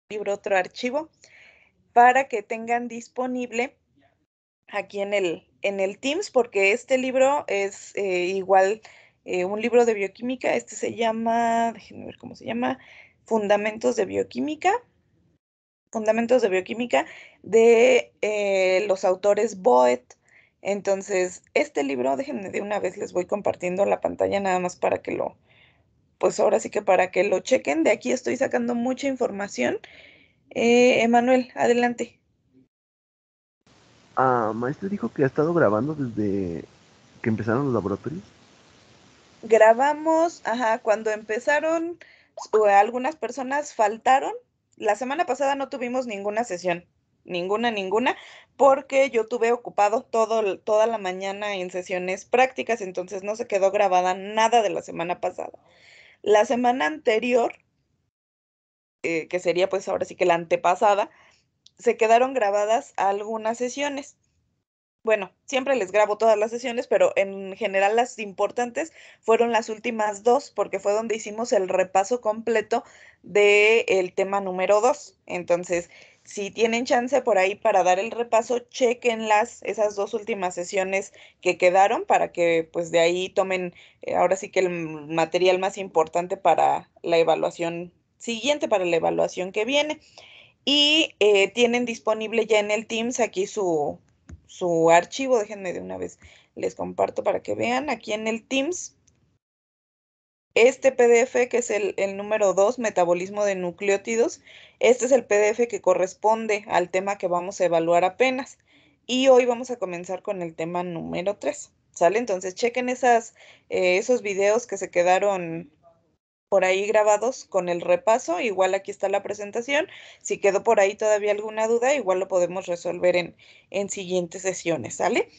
libro, otro archivo, para que tengan disponible aquí en el Teams, porque este libro es igual un libro de bioquímica. Este se llama, déjenme ver cómo se llama, Fundamentos de Bioquímica. Fundamentos de Bioquímica de los autores Boet. Entonces, este libro, déjenme de una vez, les voy compartiendo la pantalla nada más para que pues ahora sí que para que lo chequen. De aquí estoy sacando mucha información. Emanuel, adelante. Maestro dijo que ha estado grabando desde que empezaron los laboratorios. Grabamos, ajá, cuando empezaron, algunas personas faltaron. La semana pasada no tuvimos ninguna sesión, ninguna, porque yo tuve ocupado toda la mañana en sesiones prácticas, entonces no se quedó grabada nada de la semana pasada. La semana anterior, que sería pues ahora sí que la antepasada, se quedaron grabadas algunas sesiones. Bueno, siempre les grabo todas las sesiones, pero en general las importantes fueron las últimas dos, porque fue donde hicimos el repaso completo del tema número 2. Entonces, si tienen chance por ahí para dar el repaso, chequenlas, esas dos últimas sesiones que quedaron, para que pues de ahí tomen ahora sí que el material más importante para la evaluación siguiente, para la evaluación que viene. Y tienen disponible ya en el Teams aquí su archivo. Déjenme de una vez, les comparto para que vean aquí en el Teams. Este PDF, que es el número 2, metabolismo de nucleótidos, este es el PDF que corresponde al tema que vamos a evaluar apenas. Y hoy vamos a comenzar con el tema número 3. ¿Sale? Entonces chequen esos videos que se quedaron por ahí grabados con el repaso. Igual aquí está la presentación. Si quedó por ahí todavía alguna duda, igual lo podemos resolver en siguientes sesiones, ¿sale?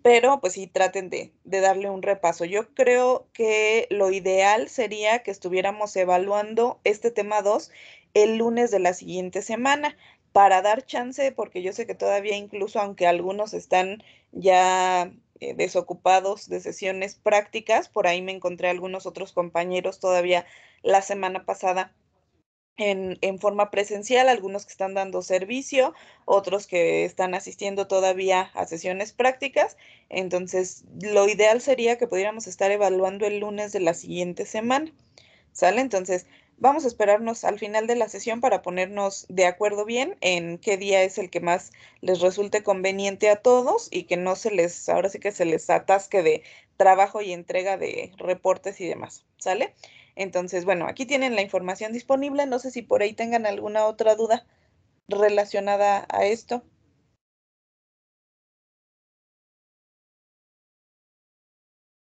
Pero pues sí, traten de darle un repaso. Yo creo que lo ideal sería que estuviéramos evaluando este tema 2 el lunes de la siguiente semana, para dar chance, porque yo sé que todavía, incluso aunque algunos están ya desocupados de sesiones prácticas, por ahí me encontré algunos otros compañeros todavía la semana pasada en forma presencial, algunos que están dando servicio, otros que están asistiendo todavía a sesiones prácticas. Entonces, lo ideal sería que pudiéramos estar evaluando el lunes de la siguiente semana. ¿Sale? Entonces, vamos a esperarnos al final de la sesión para ponernos de acuerdo bien en qué día es el que más les resulte conveniente a todos, y que no ahora sí que se les atasque de trabajo y entrega de reportes y demás. ¿Sale? Entonces, bueno, aquí tienen la información disponible. No sé si por ahí tengan alguna otra duda relacionada a esto.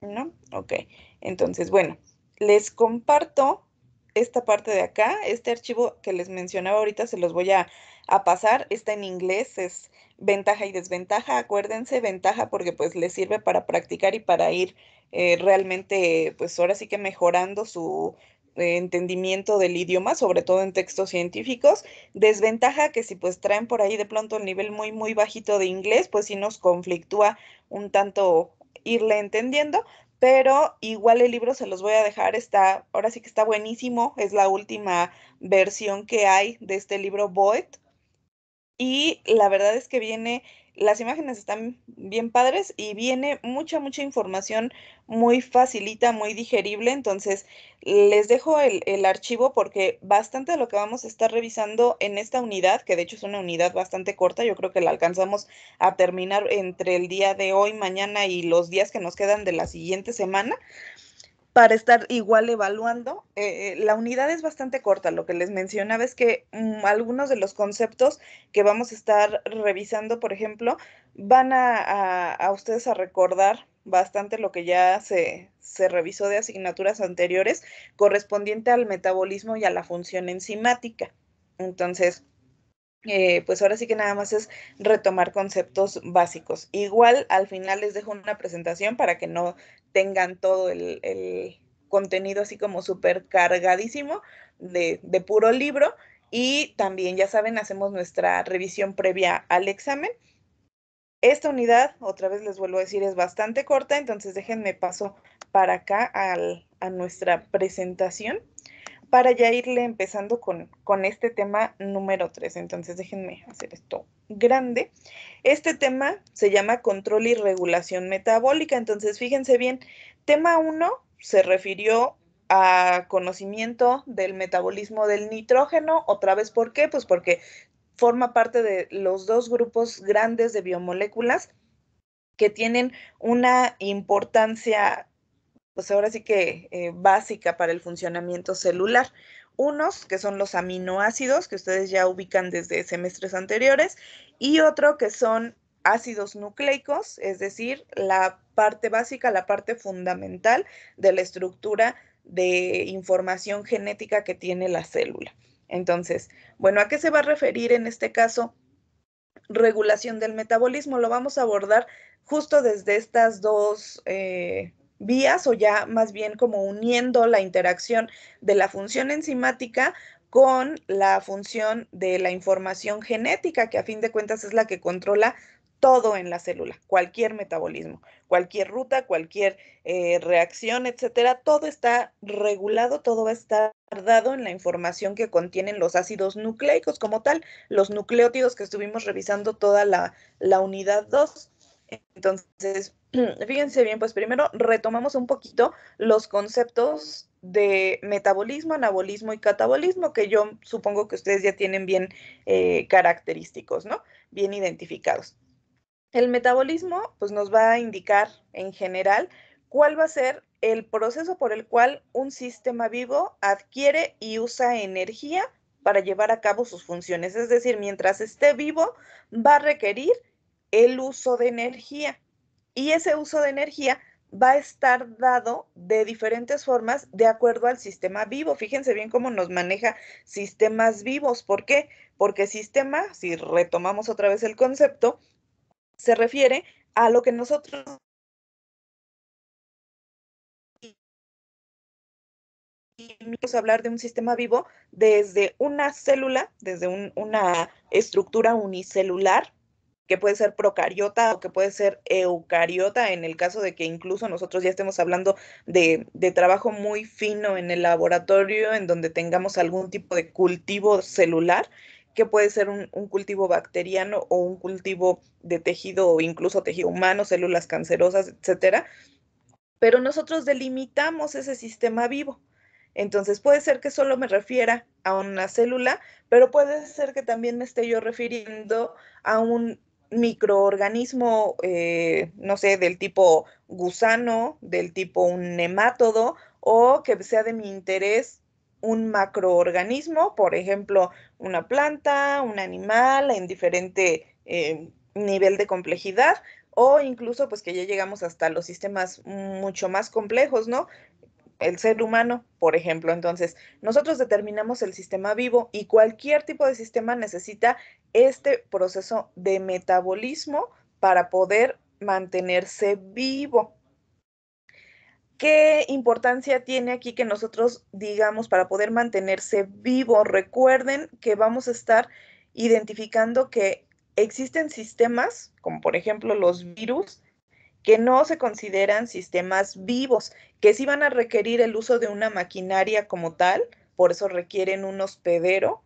¿No? Ok. Entonces, bueno, les comparto esta parte de acá. Este archivo que les mencionaba ahorita se los voy a pasar. Está en inglés, es ventaja y desventaja. Acuérdense, ventaja porque pues les sirve para practicar y para ir realmente, pues ahora sí que mejorando su entendimiento del idioma, sobre todo en textos científicos. Desventaja que si pues traen por ahí de pronto el nivel muy bajito de inglés, pues sí nos conflictúa un tanto irle entendiendo. Pero igual el libro se los voy a dejar. Ahora sí que está buenísimo, es la última versión que hay de este libro Boet, y la verdad es que las imágenes están bien padres y viene mucha información muy facilita, muy digerible. Entonces, les dejo el archivo, porque bastante de lo que vamos a estar revisando en esta unidad, que de hecho es una unidad bastante corta, yo creo que la alcanzamos a terminar entre el día de hoy, mañana y los días que nos quedan de la siguiente semana, para estar igual evaluando. La unidad es bastante corta. Lo que les mencionaba es que algunos de los conceptos que vamos a estar revisando, por ejemplo, van a ustedes a recordar bastante lo que ya se revisó de asignaturas anteriores, correspondiente al metabolismo y a la función enzimática. Entonces, pues ahora sí que nada más es retomar conceptos básicos. Igual al final les dejo una presentación para que no tengan todo el contenido así como súper cargadísimo de puro libro. Y también, ya saben, hacemos nuestra revisión previa al examen. Esta unidad, otra vez les vuelvo a decir, es bastante corta, entonces déjenme paso para acá a nuestra presentación para ya irle empezando con este tema número 3. Entonces, déjenme hacer esto grande. Este tema se llama control y regulación metabólica. Entonces, fíjense bien, tema 1 se refirió a conocimiento del metabolismo del nitrógeno. Otra vez, ¿por qué? Pues porque forma parte de los dos grupos grandes de biomoléculas que tienen una importancia, pues ahora sí que básica para el funcionamiento celular. Unos que son los aminoácidos, que ustedes ya ubican desde semestres anteriores, y otro que son ácidos nucleicos, es decir, la parte básica, la parte fundamental de la estructura de información genética que tiene la célula. Entonces, bueno, ¿a qué se va a referir en este caso? Regulación del metabolismo. Lo vamos a abordar justo desde estas dos vías, o ya más bien como uniendo la interacción de la función enzimática con la función de la información genética, que a fin de cuentas es la que controla todo en la célula, cualquier metabolismo, cualquier ruta, cualquier reacción, etcétera, todo está regulado, todo va a estar dado en la información que contienen los ácidos nucleicos como tal, los nucleótidos que estuvimos revisando toda la unidad 2. Entonces, fíjense bien, pues primero retomamos un poquito los conceptos de metabolismo, anabolismo y catabolismo, que yo supongo que ustedes ya tienen bien característicos, ¿no? Bien identificados. El metabolismo, pues nos va a indicar en general cuál va a ser el proceso por el cual un sistema vivo adquiere y usa energía para llevar a cabo sus funciones. Es decir, mientras esté vivo, va a requerir el uso de energía. Y ese uso de energía va a estar dado de diferentes formas de acuerdo al sistema vivo. Fíjense bien cómo nos maneja sistemas vivos. ¿Por qué? Porque sistema, si retomamos otra vez el concepto, se refiere a lo que nosotros vamos a hablar de un sistema vivo desde una célula, desde una estructura unicelular, que puede ser procariota o que puede ser eucariota, en el caso de que incluso nosotros ya estemos hablando de trabajo muy fino en el laboratorio, en donde tengamos algún tipo de cultivo celular, que puede ser un cultivo bacteriano o un cultivo de tejido o incluso tejido humano, células cancerosas, etcétera. Pero nosotros delimitamos ese sistema vivo. Entonces puede ser que solo me refiera a una célula, pero puede ser que también me esté yo refiriendo a un microorganismo, no sé, del tipo gusano, del tipo un nemátodo, o que sea de mi interés un macroorganismo, por ejemplo, una planta, un animal en diferente nivel de complejidad, o incluso pues que ya llegamos hasta los sistemas mucho más complejos, ¿no? El ser humano, por ejemplo. Entonces, nosotros determinamos el sistema vivo y cualquier tipo de sistema necesita este proceso de metabolismo para poder mantenerse vivo. ¿Qué importancia tiene aquí que nosotros digamos para poder mantenerse vivo? Recuerden que vamos a estar identificando que existen sistemas, como por ejemplo los virus, que no se consideran sistemas vivos, que sí van a requerir el uso de una maquinaria como tal, por eso requieren un hospedero,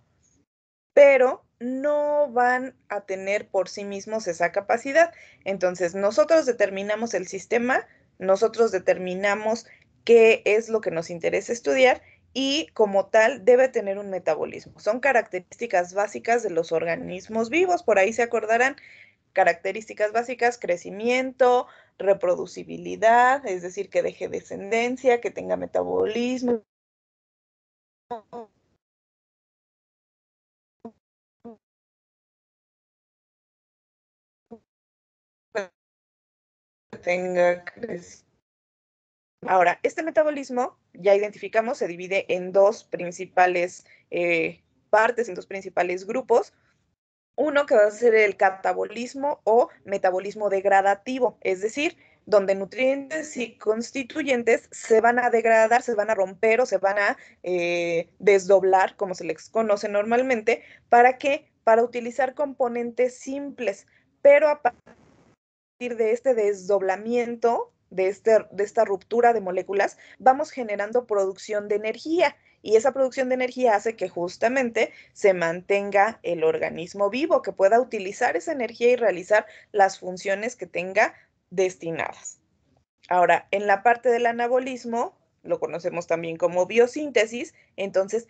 pero no van a tener por sí mismos esa capacidad. Entonces, nosotros determinamos el sistema, nosotros determinamos qué es lo que nos interesa estudiar y como tal debe tener un metabolismo. Son características básicas de los organismos vivos, por ahí se acordarán. Características básicas: crecimiento, reproducibilidad, es decir, que deje descendencia, que tenga metabolismo, que tenga crecimiento. Ahora, este metabolismo, ya identificamos, se divide en dos principales partes, en dos principales grupos. Uno que va a ser el catabolismo o metabolismo degradativo, es decir, donde nutrientes y constituyentes se van a degradar, se van a romper o se van a desdoblar, como se les conoce normalmente. ¿Para qué? Para utilizar componentes simples, pero a de este desdoblamiento, de esta ruptura de moléculas, vamos generando producción de energía. y esa producción de energía hace que justamente se mantenga el organismo vivo, que pueda utilizar esa energía y realizar las funciones que tenga destinadas. Ahora, en la parte del anabolismo, lo conocemos también como biosíntesis, entonces,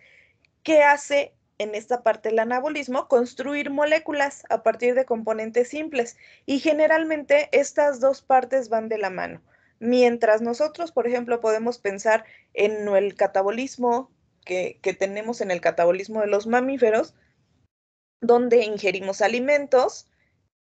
¿qué hace en esta parte del anabolismo? Construir moléculas a partir de componentes simples. Y generalmente estas dos partes van de la mano. Mientras nosotros, por ejemplo, podemos pensar en el catabolismo que tenemos en el catabolismo de los mamíferos, donde ingerimos alimentos,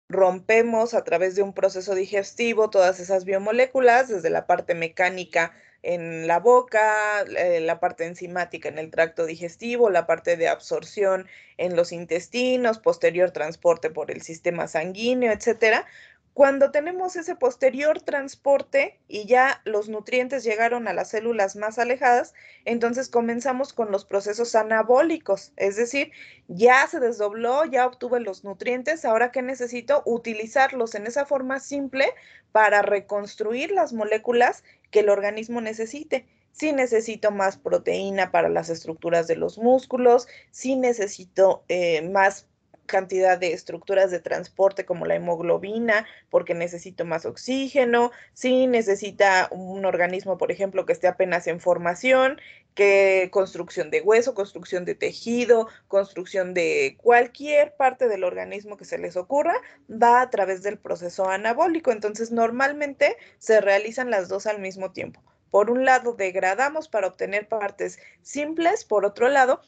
rompemos a través de un proceso digestivo todas esas biomoléculas, desde la parte mecánica en la boca, la parte enzimática en el tracto digestivo, la parte de absorción en los intestinos, posterior transporte por el sistema sanguíneo, etcétera. Cuando tenemos ese posterior transporte y ya los nutrientes llegaron a las células más alejadas, entonces comenzamos con los procesos anabólicos, es decir, ya se desdobló, ya obtuve los nutrientes, ahora que necesito utilizarlos en esa forma simple para reconstruir las moléculas que el organismo necesite. Si necesito más proteína para las estructuras de los músculos, si necesito más cantidad de estructuras de transporte como la hemoglobina, porque necesito más oxígeno, si necesita un organismo, por ejemplo, que esté apenas en formación, que construcción de hueso, construcción de tejido, construcción de cualquier parte del organismo que se les ocurra, va a través del proceso anabólico. Entonces, normalmente se realizan las dos al mismo tiempo. Por un lado, degradamos para obtener partes simples, por otro lado,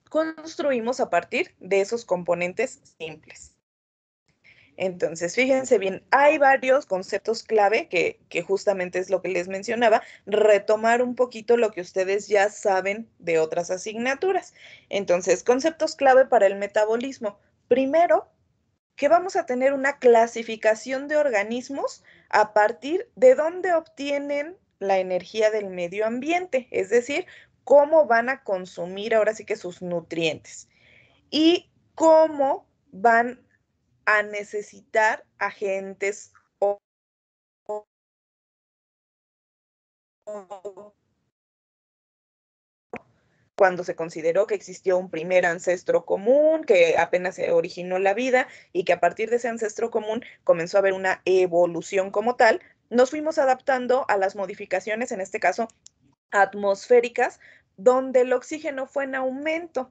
construimos a partir de esos componentes simples. Entonces, fíjense bien, hay varios conceptos clave que justamente es lo que les mencionaba, retomar un poquito lo que ustedes ya saben de otras asignaturas. Entonces, conceptos clave para el metabolismo. Primero, que vamos a tener una clasificación de organismos a partir de dónde obtienen la energía del medio ambiente, es decir, cómo van a consumir ahora sí que sus nutrientes y cómo van a necesitar agentes cuando se consideró que existió un primer ancestro común, que apenas se originó la vida y que a partir de ese ancestro común comenzó a haber una evolución como tal, nos fuimos adaptando a las modificaciones, en este caso atmosféricas, donde el oxígeno fue en aumento.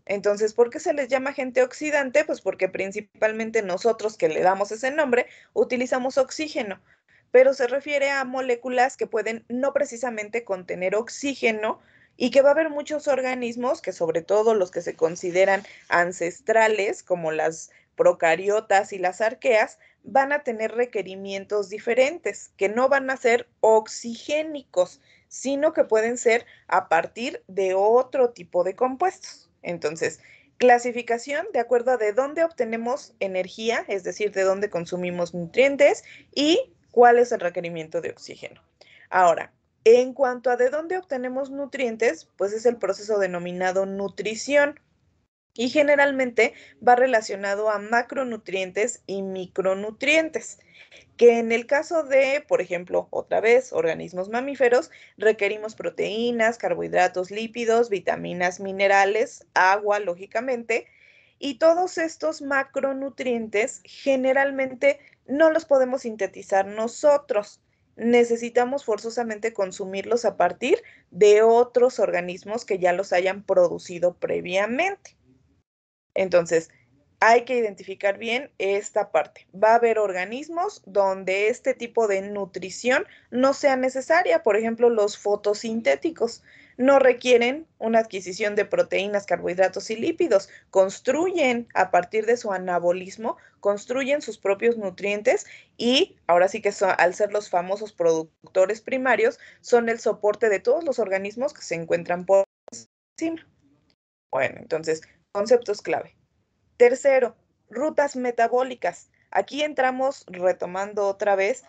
Entonces, ¿por qué se les llama agente oxidante? Pues porque principalmente nosotros que le damos ese nombre, utilizamos oxígeno, pero se refiere a moléculas que pueden no precisamente contener oxígeno y que va a haber muchos organismos, que sobre todo los que se consideran ancestrales, como las procariotas y las arqueas, van a tener requerimientos diferentes, que no van a ser oxigénicos, sino que pueden ser a partir de otro tipo de compuestos. Entonces, clasificación de acuerdo a de dónde obtenemos energía, es decir, de dónde consumimos nutrientes y cuál es el requerimiento de oxígeno. Ahora, en cuanto a de dónde obtenemos nutrientes, pues es el proceso denominado nutrición y generalmente va relacionado a macronutrientes y micronutrientes, que en el caso de, por ejemplo, otra vez, organismos mamíferos, requerimos proteínas, carbohidratos, lípidos, vitaminas, minerales, agua, lógicamente, y todos estos macronutrientes generalmente no los podemos sintetizar nosotros. Necesitamos forzosamente consumirlos a partir de otros organismos que ya los hayan producido previamente. Entonces, hay que identificar bien esta parte. Va a haber organismos donde este tipo de nutrición no sea necesaria. Por ejemplo, los fotosintéticos no requieren una adquisición de proteínas, carbohidratos y lípidos. Construyen a partir de su anabolismo, construyen sus propios nutrientes y ahora sí que al ser los famosos productores primarios, son el soporte de todos los organismos que se encuentran por encima. Bueno, entonces, conceptos clave. Tercero, rutas metabólicas. Aquí entramos retomando otra vez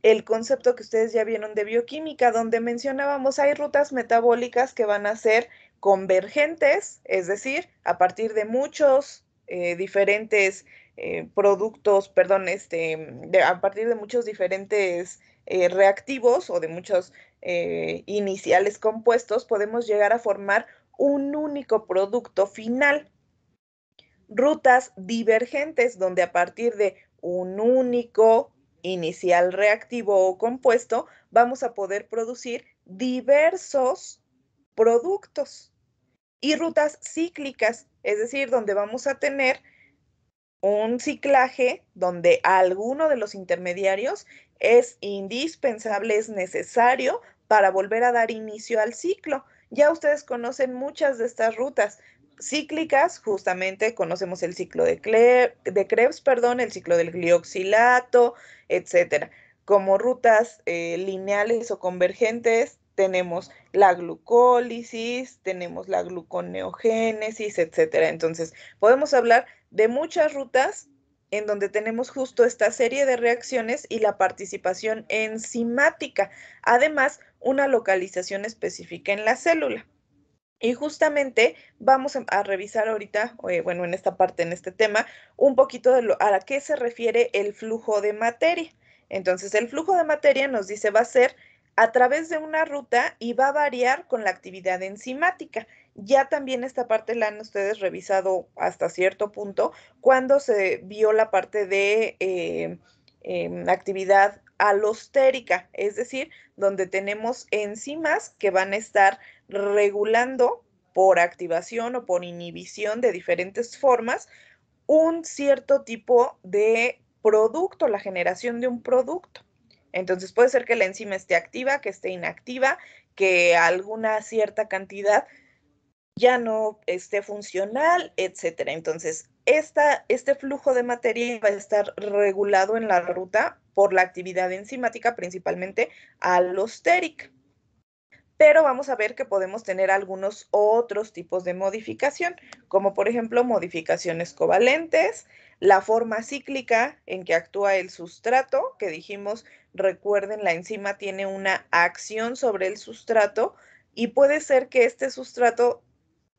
el concepto que ustedes ya vieron de bioquímica, donde mencionábamos hay rutas metabólicas que van a ser convergentes, es decir, a partir de muchos diferentes productos, perdón, a partir de muchos diferentes reactivos o de muchos iniciales compuestos, podemos llegar a formar un único producto final. Rutas divergentes, donde a partir de un único inicial reactivo o compuesto, vamos a poder producir diversos productos. Y rutas cíclicas, es decir, donde vamos a tener un ciclaje donde alguno de los intermediarios es indispensable, es necesario para volver a dar inicio al ciclo. Ya ustedes conocen muchas de estas rutas cíclicas, justamente conocemos el ciclo de Krebs, perdón, el ciclo del glioxilato, etcétera. Como rutas lineales o convergentes, tenemos la glucólisis, tenemos la gluconeogénesis, etcétera. Entonces, podemos hablar de muchas rutas en donde tenemos justo esta serie de reacciones y la participación enzimática, además una localización específica en la célula. Y justamente vamos a revisar ahorita, bueno, en esta parte, en este tema, un poquito de a qué se refiere el flujo de materia. Entonces, el flujo de materia nos dice va a ser a través de una ruta y va a variar con la actividad enzimática. Ya también esta parte la han ustedes revisado hasta cierto punto cuando se vio la parte de actividad alostérica, es decir, donde tenemos enzimas que van a estar regulando por activación o por inhibición de diferentes formas un cierto tipo de producto, la generación de un producto. Entonces puede ser que la enzima esté activa, que esté inactiva, que alguna cierta cantidad ya no esté funcional, etcétera. Entonces, este flujo de materia va a estar regulado en la ruta por la actividad enzimática, principalmente alostérica. Pero vamos a ver que podemos tener algunos otros tipos de modificación, como por ejemplo modificaciones covalentes, la forma cíclica en que actúa el sustrato, que dijimos, recuerden, la enzima tiene una acción sobre el sustrato y puede ser que este sustrato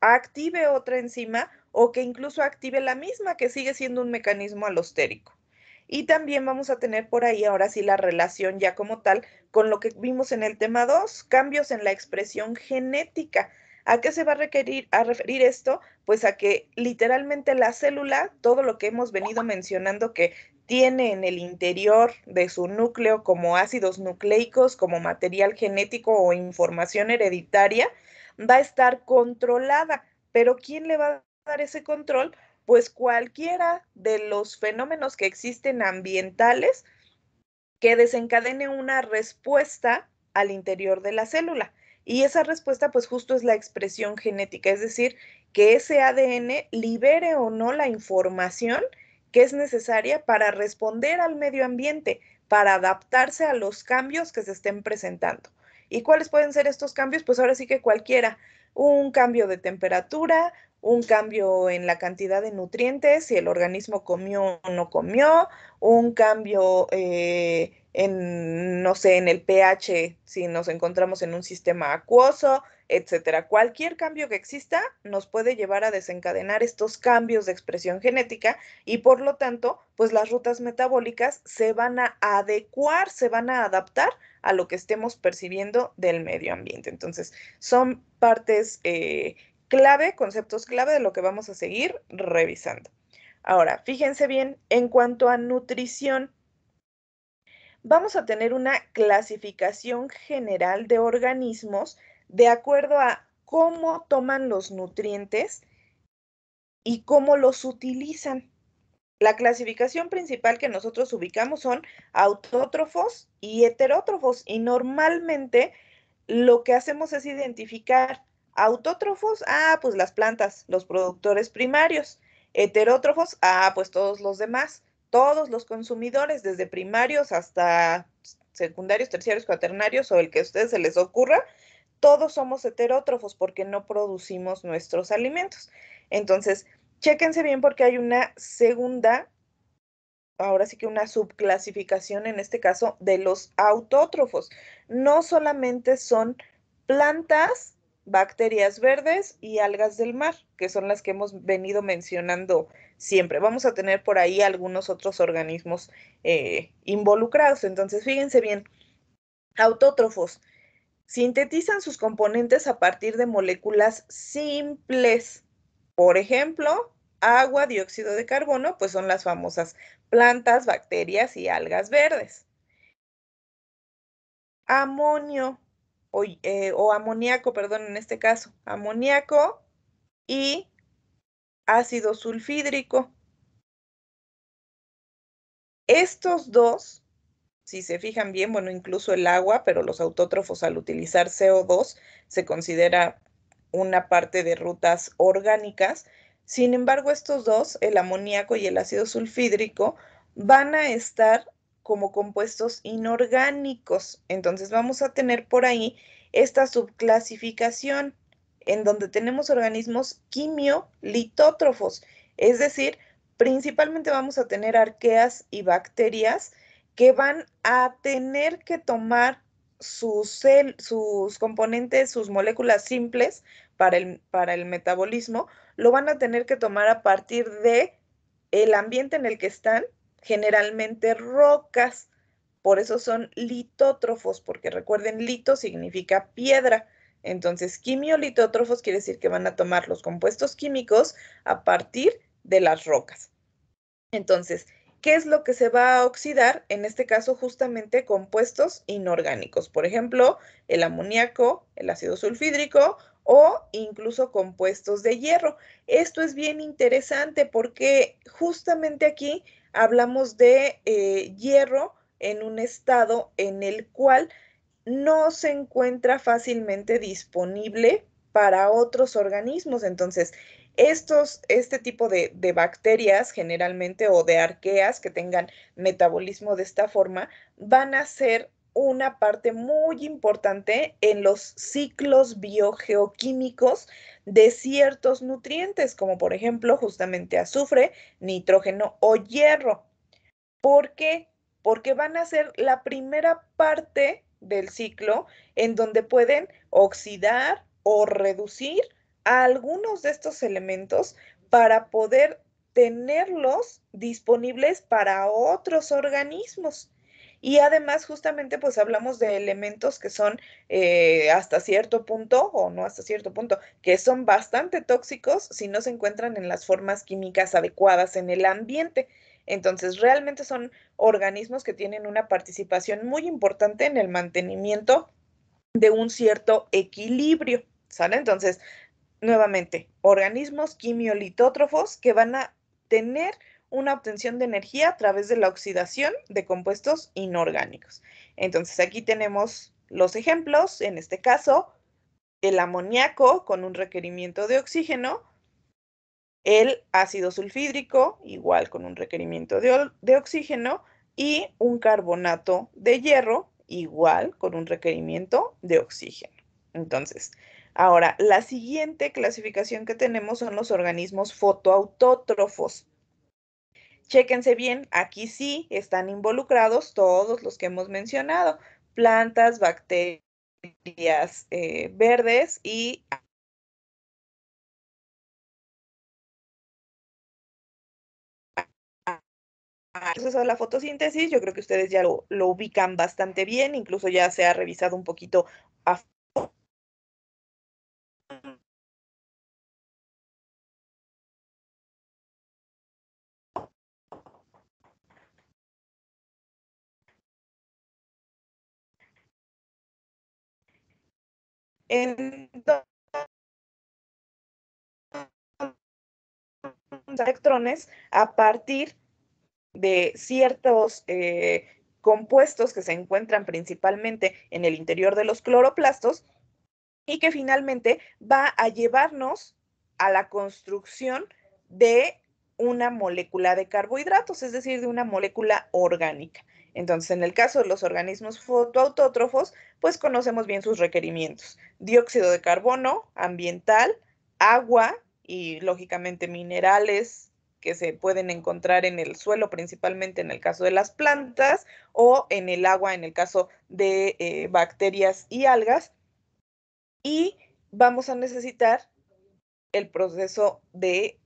active otra enzima o que incluso active la misma, que sigue siendo un mecanismo alostérico. Y también vamos a tener por ahí ahora sí la relación ya como tal con lo que vimos en el tema 2, cambios en la expresión genética. ¿A qué se va a referir esto? Pues a que literalmente la célula, todo lo que hemos venido mencionando que tiene en el interior de su núcleo como ácidos nucleicos, como material genético o información hereditaria, va a estar controlada. Pero ¿quién le va a dar ese control? Pues cualquiera de los fenómenos que existen ambientales que desencadene una respuesta al interior de la célula. Y esa respuesta, pues justo es la expresión genética, es decir, que ese ADN libere o no la información que es necesaria para responder al medio ambiente, para adaptarse a los cambios que se estén presentando. ¿Y cuáles pueden ser estos cambios? Pues ahora sí que cualquiera. Un cambio de temperatura, un cambio en la cantidad de nutrientes, si el organismo comió o no comió, un cambio en, no sé, en el pH, si nos encontramos en un sistema acuoso, etcétera. Cualquier cambio que exista nos puede llevar a desencadenar estos cambios de expresión genética y por lo tanto, pues las rutas metabólicas se van a adecuar, se van a adaptar a lo que estemos percibiendo del medio ambiente. Entonces, son partes clave, conceptos clave de lo que vamos a seguir revisando. Ahora, fíjense bien, en cuanto a nutrición, vamos a tener una clasificación general de organismos de acuerdo a cómo toman los nutrientes y cómo los utilizan. La clasificación principal que nosotros ubicamos son autótrofos y heterótrofos y normalmente lo que hacemos es identificar autótrofos, pues las plantas, los productores primarios, heterótrofos, pues todos los demás, todos los consumidores, desde primarios hasta secundarios, terciarios, cuaternarios o el que a ustedes se les ocurra, todos somos heterótrofos porque no producimos nuestros alimentos. Entonces, chéquense bien porque hay una segunda, ahora sí que una subclasificación en este caso de los autótrofos. No solamente son plantas, bacterias verdes y algas del mar, que son las que hemos venido mencionando siempre. Vamos a tener por ahí algunos otros organismos involucrados. Entonces, fíjense bien, autótrofos. Sintetizan sus componentes a partir de moléculas simples. Por ejemplo, agua, dióxido de carbono, pues son las famosas plantas, bacterias y algas verdes. Amonio o amoníaco, perdón, en este caso, amoníaco y ácido sulfídrico. Estos dos, si se fijan bien, bueno, incluso el agua, pero los autótrofos al utilizar CO2 se considera una parte de rutas orgánicas. Sin embargo, estos dos, el amoníaco y el ácido sulfídrico, van a estar como compuestos inorgánicos. Entonces vamos a tener por ahí esta subclasificación en donde tenemos organismos quimiolitótrofos, es decir, principalmente vamos a tener arqueas y bacterias que van a tener que tomar sus componentes, sus moléculas simples para el metabolismo, lo van a tener que tomar a partir de el ambiente en el que están, generalmente rocas. Por eso son litótrofos, porque recuerden, lito significa piedra. Entonces, quimiolitótrofos quiere decir que van a tomar los compuestos químicos a partir de las rocas. Entonces, ¿qué es lo que se va a oxidar? En este caso, justamente compuestos inorgánicos. Por ejemplo, el amoníaco, el ácido sulfídrico o incluso compuestos de hierro. Esto es bien interesante porque justamente aquí hablamos de hierro en un estado en el cual no se encuentra fácilmente disponible para otros organismos. Entonces, este tipo de bacterias generalmente o de arqueas que tengan metabolismo de esta forma van a ser una parte muy importante en los ciclos biogeoquímicos de ciertos nutrientes, como por ejemplo justamente azufre, nitrógeno o hierro. ¿Por qué? Porque van a ser la primera parte del ciclo en donde pueden oxidar o reducir a algunos de estos elementos para poder tenerlos disponibles para otros organismos. Y además, justamente, pues hablamos de elementos que son hasta cierto punto, o no hasta cierto punto, que son bastante tóxicos si no se encuentran en las formas químicas adecuadas en el ambiente. Entonces, realmente son organismos que tienen una participación muy importante en el mantenimiento de un cierto equilibrio, ¿sale? Entonces, nuevamente, organismos quimiolitótrofos que van a tener una obtención de energía a través de la oxidación de compuestos inorgánicos. Entonces, aquí tenemos los ejemplos, en este caso, el amoníaco con un requerimiento de oxígeno, el ácido sulfídrico, igual con un requerimiento de oxígeno, y un carbonato de hierro, igual con un requerimiento de oxígeno. Entonces, ahora, la siguiente clasificación que tenemos son los organismos fotoautótrofos. Chéquense bien, aquí sí están involucrados todos los que hemos mencionado, plantas, bacterias verdes y el proceso de la fotosíntesis. Yo creo que ustedes ya lo ubican bastante bien, incluso ya se ha revisado un poquito a en electrones a partir de ciertos compuestos que se encuentran principalmente en el interior de los cloroplastos y que finalmente va a llevarnos a la construcción de una molécula de carbohidratos, es decir, de una molécula orgánica. Entonces, en el caso de los organismos fotoautótrofos, pues conocemos bien sus requerimientos. Dióxido de carbono ambiental, agua y lógicamente minerales que se pueden encontrar en el suelo, principalmente en el caso de las plantas, o en el agua en el caso de bacterias y algas. Y vamos a necesitar el proceso de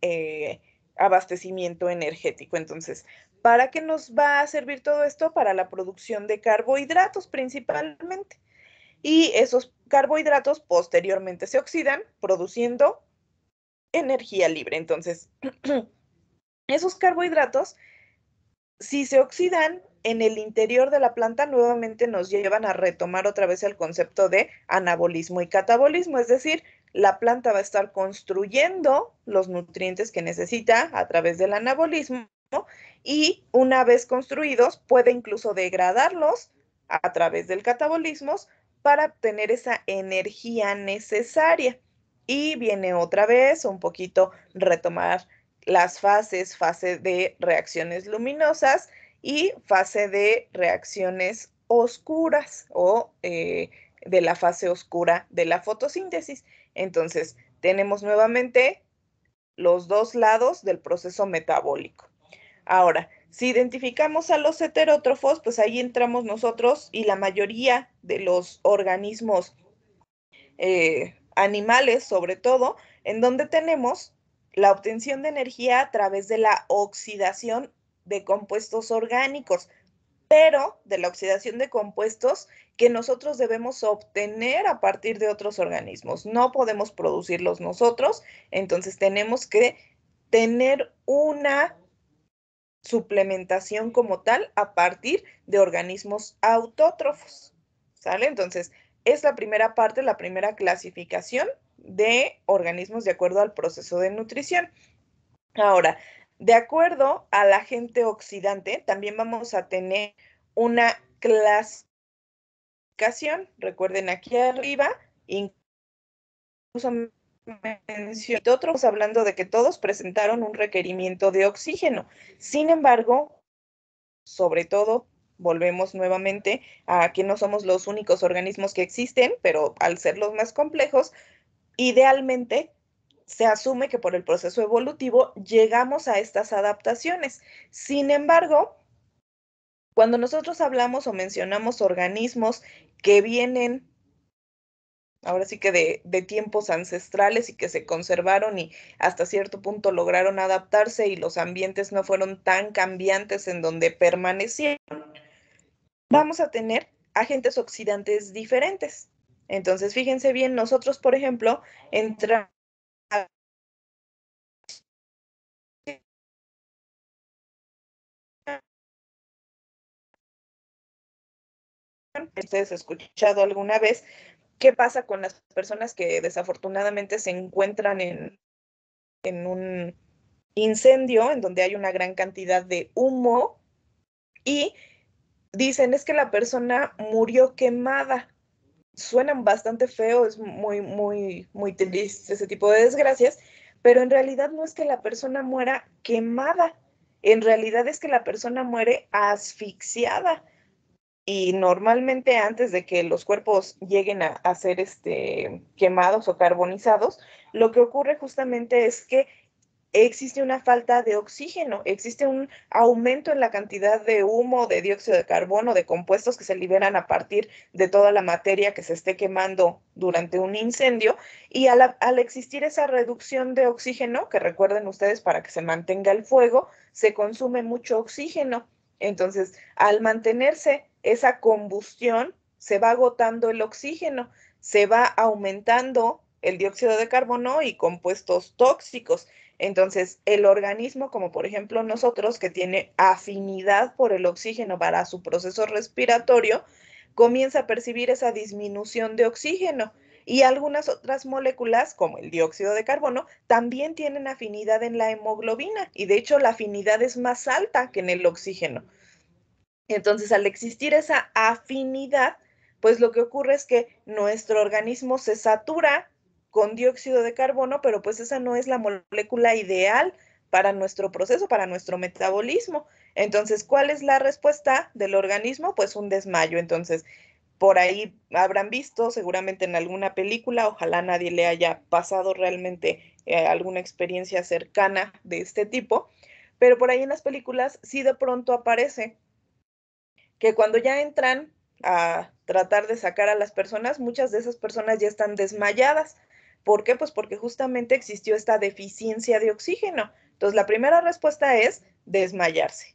abastecimiento energético. Entonces, ¿para qué nos va a servir todo esto? Para la producción de carbohidratos principalmente. y esos carbohidratos posteriormente se oxidan, produciendo energía libre. Entonces, esos carbohidratos, si se oxidan en el interior de la planta, nuevamente nos llevan a retomar otra vez el concepto de anabolismo y catabolismo, es decir, la planta va a estar construyendo los nutrientes que necesita a través del anabolismo y una vez construidos puede incluso degradarlos a través del catabolismo para obtener esa energía necesaria. Y viene otra vez un poquito retomar las fases, fase de reacciones luminosas y fase de reacciones oscuras o de la fase oscura de la fotosíntesis. Entonces, tenemos nuevamente los dos lados del proceso metabólico. Ahora, si identificamos a los heterótrofos, pues ahí entramos nosotros y la mayoría de los organismos animales, sobre todo, en donde tenemos la obtención de energía a través de la oxidación de compuestos orgánicos, pero de la oxidación de compuestos que nosotros debemos obtener a partir de otros organismos. No podemos producirlos nosotros, entonces tenemos que tener una suplementación como tal a partir de organismos autótrofos. ¿Sale? Entonces, es la primera parte, la primera clasificación de organismos de acuerdo al proceso de nutrición. Ahora, de acuerdo al agente oxidante, también vamos a tener una clasificación. Recuerden aquí arriba, incluso mencioné otros hablando de que todos presentaron un requerimiento de oxígeno. Sin embargo, sobre todo, volvemos nuevamente a que no somos los únicos organismos que existen, pero al ser los más complejos, idealmente se asume que por el proceso evolutivo llegamos a estas adaptaciones. Sin embargo, cuando nosotros hablamos o mencionamos organismos que vienen ahora sí que de tiempos ancestrales y que se conservaron y hasta cierto punto lograron adaptarse y los ambientes no fueron tan cambiantes en donde permanecieron, vamos a tener agentes oxidantes diferentes. Entonces, fíjense bien, nosotros, por ejemplo, entramos ustedes han escuchado alguna vez qué pasa con las personas que desafortunadamente se encuentran en un incendio en donde hay una gran cantidad de humo y dicen es que la persona murió quemada. Suenan bastante feo, es muy triste ese tipo de desgracias, pero en realidad no es que la persona muera quemada, en realidad es que la persona muere asfixiada. Y normalmente antes de que los cuerpos lleguen a ser quemados o carbonizados, lo que ocurre justamente es que existe una falta de oxígeno, existe un aumento en la cantidad de humo, de dióxido de carbono, de compuestos que se liberan a partir de toda la materia que se esté quemando durante un incendio, y al existir esa reducción de oxígeno, que recuerden ustedes, para que se mantenga el fuego, se consume mucho oxígeno. Entonces, al mantenerse esa combustión, se va agotando el oxígeno, se va aumentando el dióxido de carbono y compuestos tóxicos. Entonces, el organismo, como por ejemplo nosotros, que tiene afinidad por el oxígeno para su proceso respiratorio, comienza a percibir esa disminución de oxígeno. Y algunas otras moléculas, como el dióxido de carbono, también tienen afinidad en la hemoglobina. Y de hecho, la afinidad es más alta que en el oxígeno. Entonces, al existir esa afinidad, pues lo que ocurre es que nuestro organismo se satura con dióxido de carbono, pero pues esa no es la molécula ideal para nuestro proceso, para nuestro metabolismo. Entonces, ¿cuál es la respuesta del organismo? Pues un desmayo. Entonces, por ahí habrán visto seguramente en alguna película, ojalá nadie le haya pasado realmente alguna experiencia cercana de este tipo, pero por ahí en las películas sí de pronto aparece que cuando ya entran a tratar de sacar a las personas, muchas de esas personas ya están desmayadas. ¿Por qué? Pues porque justamente existió esta deficiencia de oxígeno. Entonces, la primera respuesta es desmayarse.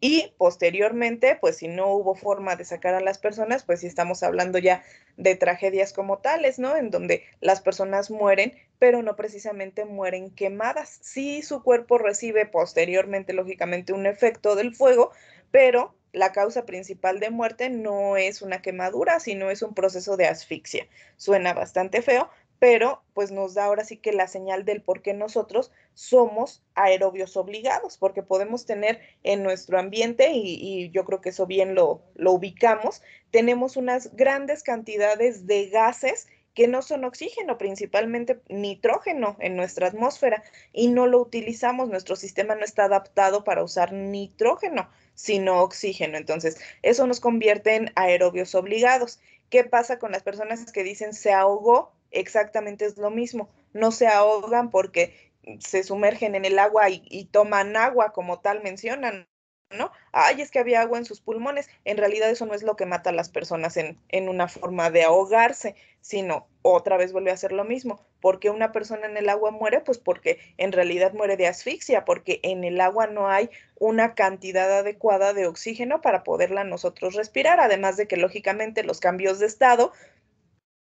Y posteriormente, pues si no hubo forma de sacar a las personas, pues sí estamos hablando ya de tragedias como tales, ¿no? En donde las personas mueren, pero no precisamente mueren quemadas. Sí, su cuerpo recibe posteriormente, lógicamente, un efecto del fuego, pero la causa principal de muerte no es una quemadura, sino es un proceso de asfixia. Suena bastante feo, pero pues nos da ahora sí que la señal del por qué nosotros somos aerobios obligados, porque podemos tener en nuestro ambiente, y yo creo que eso bien lo ubicamos, tenemos unas grandes cantidades de gases que no son oxígeno, principalmente nitrógeno en nuestra atmósfera, y no lo utilizamos, nuestro sistema no está adaptado para usar nitrógeno, sino oxígeno. Entonces, eso nos convierte en aerobios obligados. ¿Qué pasa con las personas que dicen se ahogó? Exactamente es lo mismo. No se ahogan porque se sumergen en el agua y toman agua, como tal mencionan, ¿no? Ay, es que había agua en sus pulmones. En realidad eso no es lo que mata a las personas en una forma de ahogarse, sino otra vez vuelve a ser lo mismo. ¿Por qué una persona en el agua muere? Pues porque en realidad muere de asfixia, porque en el agua no hay una cantidad adecuada de oxígeno para poderla nosotros respirar, además de que lógicamente los cambios de estado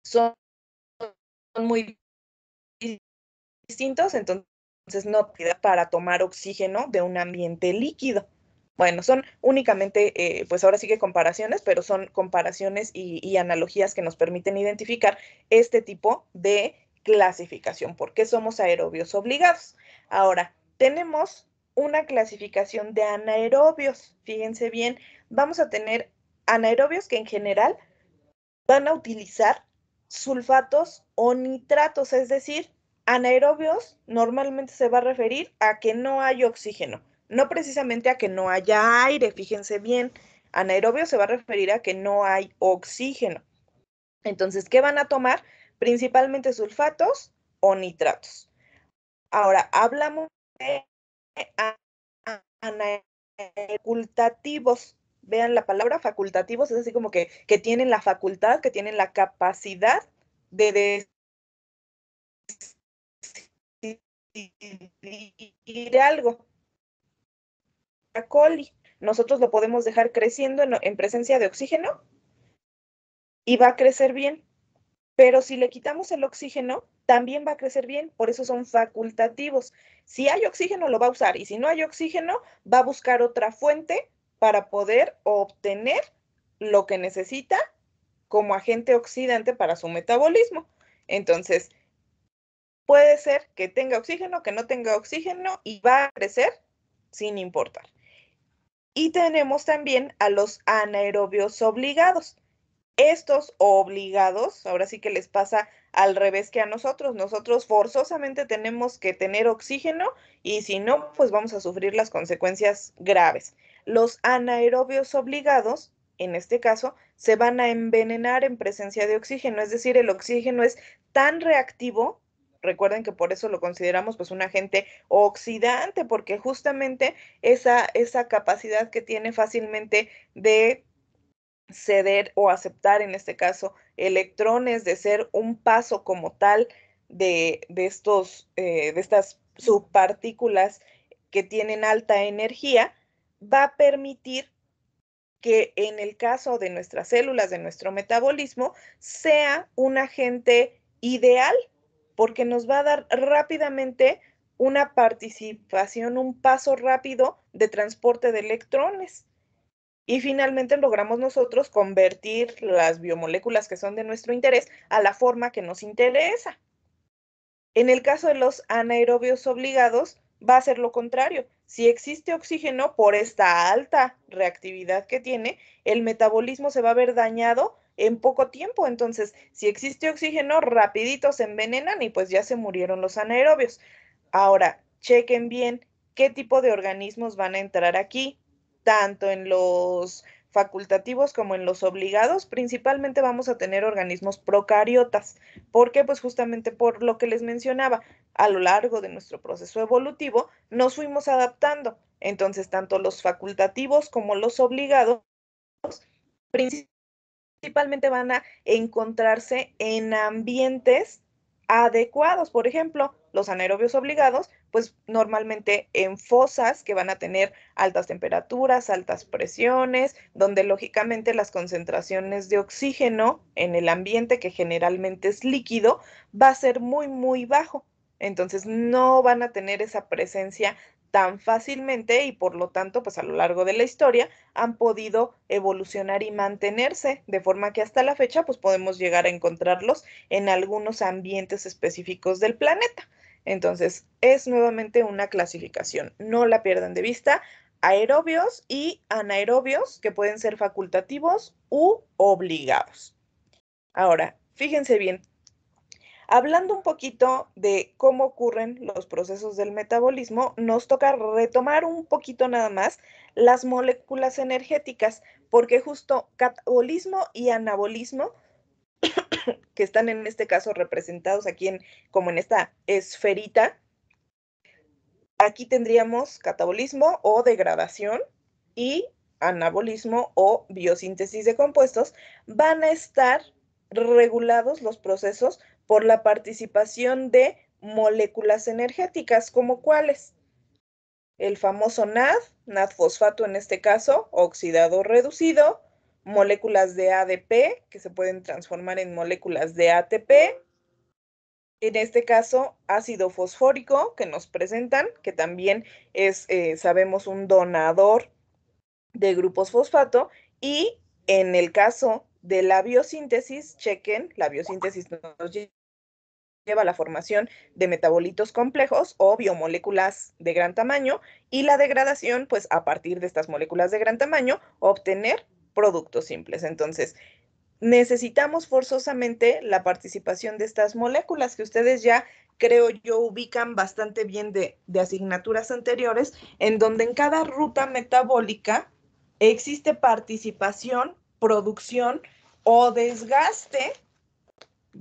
son muy distintos, entonces no para tomar oxígeno de un ambiente líquido. Bueno, son únicamente, pues ahora sí que comparaciones, pero son comparaciones y analogías que nos permiten identificar este tipo de clasificación. ¿Por qué somos aerobios obligados? Ahora, tenemos una clasificación de anaerobios. Fíjense bien, vamos a tener anaerobios que en general van a utilizar sulfatos o nitratos, es decir, anaerobios normalmente se va a referir a que no hay oxígeno, no precisamente a que no haya aire, fíjense bien, anaerobio se va a referir a que no hay oxígeno. Entonces, ¿qué van a tomar? Principalmente sulfatos o nitratos. Ahora, hablamos de facultativos. Vean la palabra facultativos, es así como que tienen la facultad, que tienen la capacidad de decidir algo. Coli, nosotros lo podemos dejar creciendo en presencia de oxígeno y va a crecer bien. Pero si le quitamos el oxígeno, también va a crecer bien, por eso son facultativos. Si hay oxígeno, lo va a usar, y si no hay oxígeno, va a buscar otra fuente para poder obtener lo que necesita como agente oxidante para su metabolismo. Entonces, puede ser que tenga oxígeno, que no tenga oxígeno, y va a crecer sin importar. Y tenemos también a los anaerobios obligados. Estos obligados, ahora sí que les pasa al revés que a nosotros. Nosotros forzosamente tenemos que tener oxígeno y si no, pues vamos a sufrir las consecuencias graves. Los anaerobios obligados, en este caso, se van a envenenar en presencia de oxígeno, es decir, el oxígeno es tan reactivo. Recuerden que por eso lo consideramos pues un agente oxidante, porque justamente esa capacidad que tiene fácilmente de ceder o aceptar, en este caso, electrones, de ser un paso como tal de estas subpartículas que tienen alta energía, va a permitir que en el caso de nuestras células, de nuestro metabolismo, sea un agente ideal, porque nos va a dar rápidamente una participación, un paso rápido de transporte de electrones. Y finalmente logramos nosotros convertir las biomoléculas que son de nuestro interés a la forma que nos interesa. En el caso de los anaerobios obligados, va a ser lo contrario. Si existe oxígeno por esta alta reactividad que tiene, el metabolismo se va a ver dañado en poco tiempo. Entonces, si existe oxígeno, rapidito se envenenan y pues ya se murieron los anaerobios. Ahora, chequen bien qué tipo de organismos van a entrar aquí, tanto en los facultativos como en los obligados. Principalmente vamos a tener organismos procariotas. ¿Por qué? Pues justamente por lo que les mencionaba, a lo largo de nuestro proceso evolutivo nos fuimos adaptando. Entonces, tanto los facultativos como los obligados principalmente van a encontrarse en ambientes adecuados. Por ejemplo, los anaerobios obligados pues normalmente en fosas que van a tener altas temperaturas, altas presiones, donde lógicamente las concentraciones de oxígeno en el ambiente, que generalmente es líquido, va a ser muy, muy bajo. Entonces no van a tener esa presencia tan fácilmente y por lo tanto, pues a lo largo de la historia han podido evolucionar y mantenerse, de forma que hasta la fecha, pues podemos llegar a encontrarlos en algunos ambientes específicos del planeta. Entonces, es nuevamente una clasificación, no la pierdan de vista, aerobios y anaerobios que pueden ser facultativos u obligados. Ahora, fíjense bien, hablando un poquito de cómo ocurren los procesos del metabolismo, nos toca retomar un poquito nada más las moléculas energéticas, porque justo catabolismo y anabolismo, que están en este caso representados aquí como en esta esferita, aquí tendríamos catabolismo o degradación y anabolismo o biosíntesis de compuestos. Van a estar regulados los procesos por la participación de moléculas energéticas, como cuáles. El famoso NAD fosfato en este caso, oxidado reducido, moléculas de ADP que se pueden transformar en moléculas de ATP. En este caso, ácido fosfórico que nos presentan, que también es, sabemos, un donador de grupos fosfato. Y en el caso de la biosíntesis, chequen, la biosíntesis nos lleva a la formación de metabolitos complejos o biomoléculas de gran tamaño, y la degradación, pues a partir de estas moléculas de gran tamaño, obtener productos simples. Entonces, necesitamos forzosamente la participación de estas moléculas que ustedes ya, creo yo, ubican bastante bien de asignaturas anteriores, en donde en cada ruta metabólica existe participación, producción o desgaste,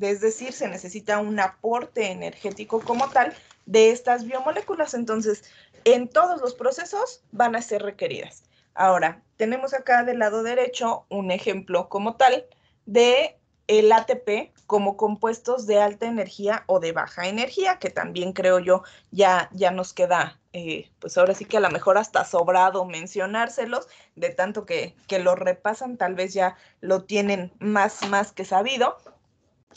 es decir, se necesita un aporte energético como tal de estas biomoléculas. Entonces, en todos los procesos van a ser requeridas. Ahora, tenemos acá del lado derecho un ejemplo como tal de el ATP como compuestos de alta energía o de baja energía, que también creo yo ya nos queda, pues ahora sí que a lo mejor hasta sobrado mencionárselos, de tanto que lo repasan, tal vez ya lo tienen más que sabido,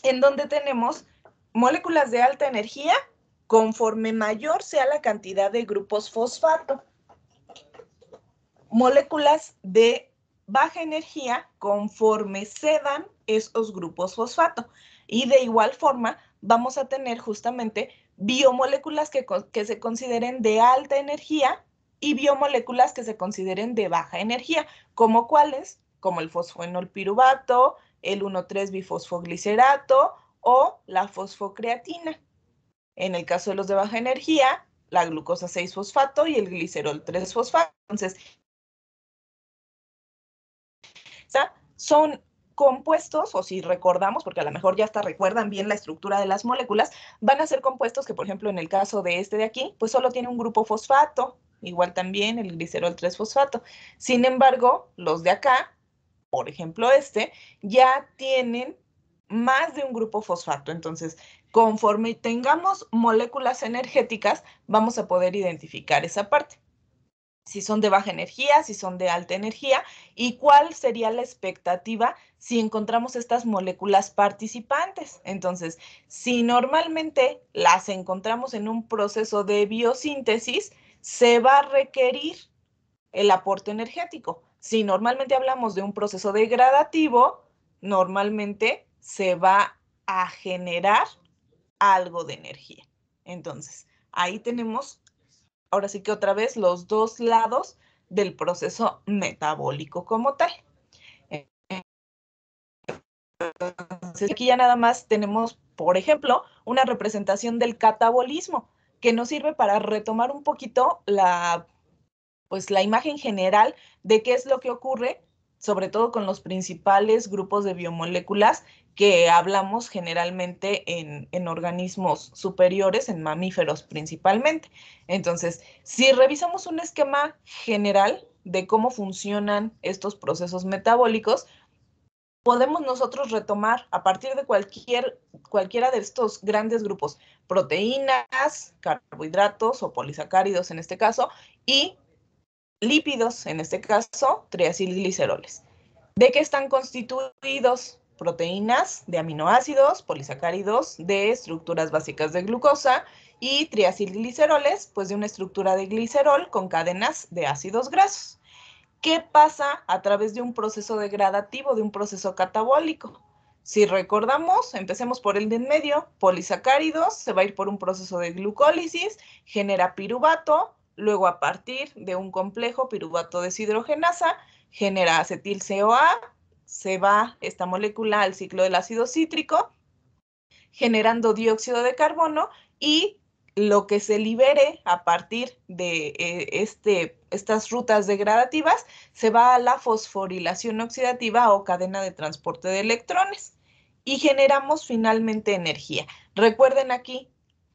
en donde tenemos moléculas de alta energía conforme mayor sea la cantidad de grupos fosfato, moléculas de baja energía conforme cedan esos grupos fosfato. Y de igual forma vamos a tener justamente biomoléculas que se consideren de alta energía y biomoléculas que se consideren de baja energía, como cuáles, como el fosfoenolpiruvato, el 1,3-bifosfoglicerato o la fosfocreatina. En el caso de los de baja energía, la glucosa 6-fosfato y el glicerol 3-fosfato. Entonces, son compuestos, o si recordamos, porque a lo mejor ya hasta recuerdan bien la estructura de las moléculas, van a ser compuestos que, por ejemplo, en el caso de este de aquí, pues solo tiene un grupo fosfato, igual también el glicerol 3-fosfato. Sin embargo, los de acá, por ejemplo ya tienen más de un grupo fosfato. Entonces, conforme tengamos moléculas energéticas, vamos a poder identificar esa parte. Si son de baja energía, si son de alta energía, y cuál sería la expectativa si encontramos estas moléculas participantes. Entonces, si normalmente las encontramos en un proceso de biosíntesis, se va a requerir el aporte energético. Si normalmente hablamos de un proceso degradativo, normalmente se va a generar algo de energía. Entonces, ahí tenemos ahora sí que otra vez los dos lados del proceso metabólico como tal. Entonces, aquí ya nada más tenemos, por ejemplo, una representación del catabolismo, que nos sirve para retomar un poquito pues, la imagen general de qué es lo que ocurre, sobre todo con los principales grupos de biomoléculas que hablamos generalmente en organismos superiores, en mamíferos principalmente. Entonces, si revisamos un esquema general de cómo funcionan estos procesos metabólicos, podemos nosotros retomar a partir de cualquiera de estos grandes grupos proteínas, carbohidratos o polisacáridos en este caso, y lípidos, en este caso, triacilgliceroles. ¿De qué están constituidos? Proteínas de aminoácidos, polisacáridos de estructuras básicas de glucosa y triacilgliceroles, pues de una estructura de glicerol con cadenas de ácidos grasos. ¿Qué pasa a través de un proceso degradativo, de un proceso catabólico? Si recordamos, empecemos por el de en medio, polisacáridos, se va a ir por un proceso de glucólisis, genera piruvato, luego a partir de un complejo piruvato deshidrogenasa, genera acetil-CoA, se va esta molécula al ciclo del ácido cítrico, generando dióxido de carbono y lo que se libere a partir de estas rutas degradativas se va a la fosforilación oxidativa o cadena de transporte de electrones y generamos finalmente energía. Recuerden aquí,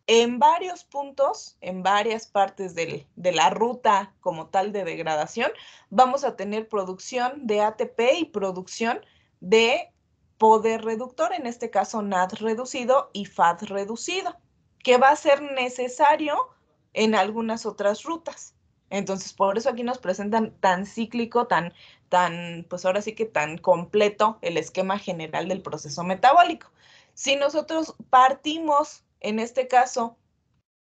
en varios puntos, en varias partes de la ruta como tal de degradación, vamos a tener producción de ATP y producción de poder reductor, en este caso NAD reducido y FAD reducido, que va a ser necesario en algunas otras rutas. Entonces, por eso aquí nos presentan tan cíclico, pues ahora sí que tan completo el esquema general del proceso metabólico. Si nosotros partimos, en este caso,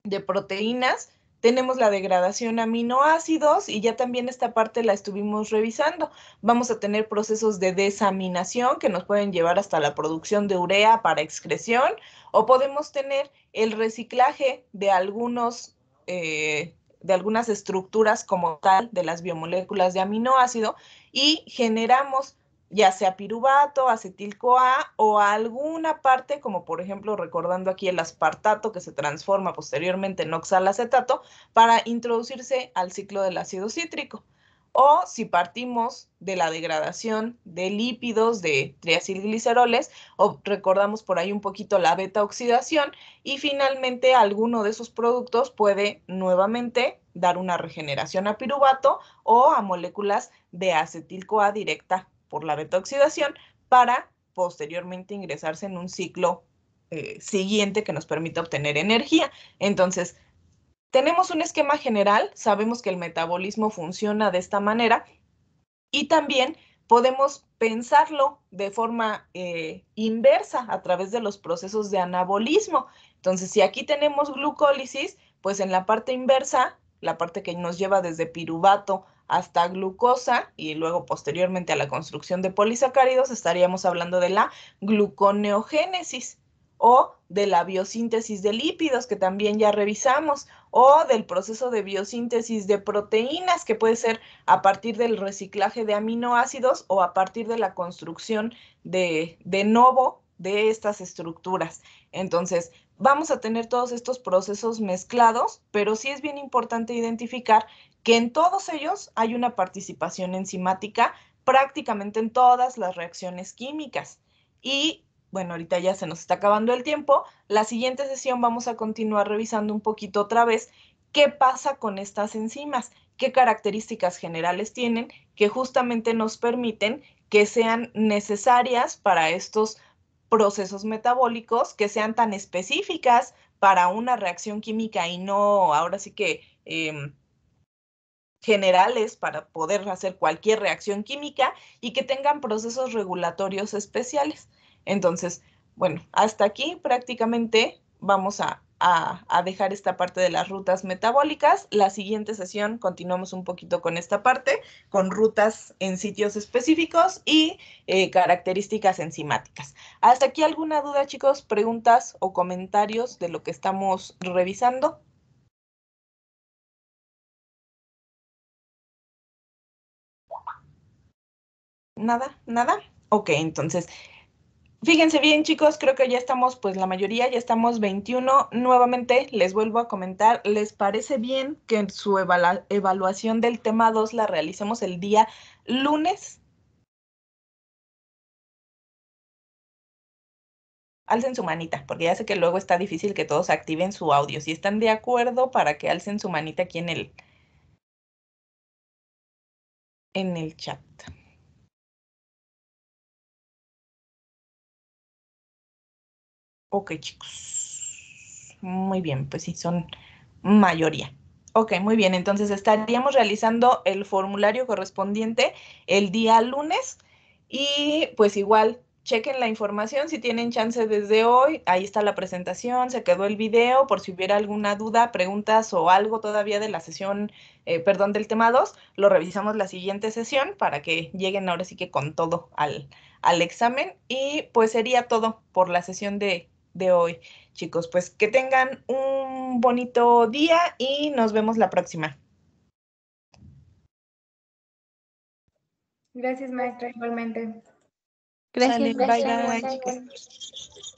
de proteínas, tenemos la degradación a aminoácidos y ya también esta parte la estuvimos revisando. Vamos a tener procesos de desaminación que nos pueden llevar hasta la producción de urea para excreción o podemos tener el reciclaje de de algunas estructuras como tal de las biomoléculas de aminoácido y generamos ya sea piruvato, acetil-CoA o alguna parte, como por ejemplo recordando aquí el aspartato que se transforma posteriormente en oxalacetato para introducirse al ciclo del ácido cítrico. O si partimos de la degradación de lípidos de triacilgliceroles, o recordamos por ahí un poquito la beta oxidación, y finalmente alguno de esos productos puede nuevamente dar una regeneración a piruvato o a moléculas de acetil-CoA directa por la beta-oxidación para posteriormente ingresarse en un ciclo siguiente que nos permita obtener energía. Entonces, tenemos un esquema general, sabemos que el metabolismo funciona de esta manera y también podemos pensarlo de forma inversa a través de los procesos de anabolismo. Entonces, si aquí tenemos glucólisis, pues en la parte inversa, la parte que nos lleva desde piruvato hasta glucosa y luego posteriormente a la construcción de polisacáridos, estaríamos hablando de la gluconeogénesis o de la biosíntesis de lípidos que también ya revisamos o del proceso de biosíntesis de proteínas que puede ser a partir del reciclaje de aminoácidos o a partir de la construcción de novo de estas estructuras. Entonces, vamos a tener todos estos procesos mezclados, pero sí es bien importante identificar que en todos ellos hay una participación enzimática prácticamente en todas las reacciones químicas. Y bueno, ahorita ya se nos está acabando el tiempo. La siguiente sesión vamos a continuar revisando un poquito otra vez qué pasa con estas enzimas, qué características generales tienen que justamente nos permiten que sean necesarias para estos procesos metabólicos, que sean tan específicas para una reacción química y no ahora sí que generales para poder hacer cualquier reacción química y que tengan procesos regulatorios especiales. Entonces, bueno, hasta aquí prácticamente vamos a dejar esta parte de las rutas metabólicas. La siguiente sesión continuamos un poquito con esta parte, con rutas en sitios específicos y características enzimáticas. ¿Hasta aquí alguna duda, chicos? ¿Preguntas o comentarios de lo que estamos revisando? Nada, nada. Ok, entonces, fíjense bien, chicos, creo que ya estamos, pues la mayoría, ya estamos 21. Nuevamente, les vuelvo a comentar, ¿les parece bien que su evaluación del tema 2 la realicemos el día lunes? Alcen su manita, porque ya sé que luego está difícil que todos activen su audio. Si están de acuerdo, para que alcen su manita aquí en el chat. Ok, chicos. Muy bien, pues sí, son mayoría. Ok, muy bien, entonces estaríamos realizando el formulario correspondiente el día lunes y pues igual chequen la información si tienen chance desde hoy, ahí está la presentación, se quedó el video, por si hubiera alguna duda, preguntas o algo todavía de la sesión, perdón, del tema 2, lo revisamos la siguiente sesión para que lleguen ahora sí que con todo al examen y pues sería todo por la sesión de hoy. Chicos, pues que tengan un bonito día y nos vemos la próxima. Gracias, maestra, igualmente. Sale, Gracias, bye maestra. bye, chicos.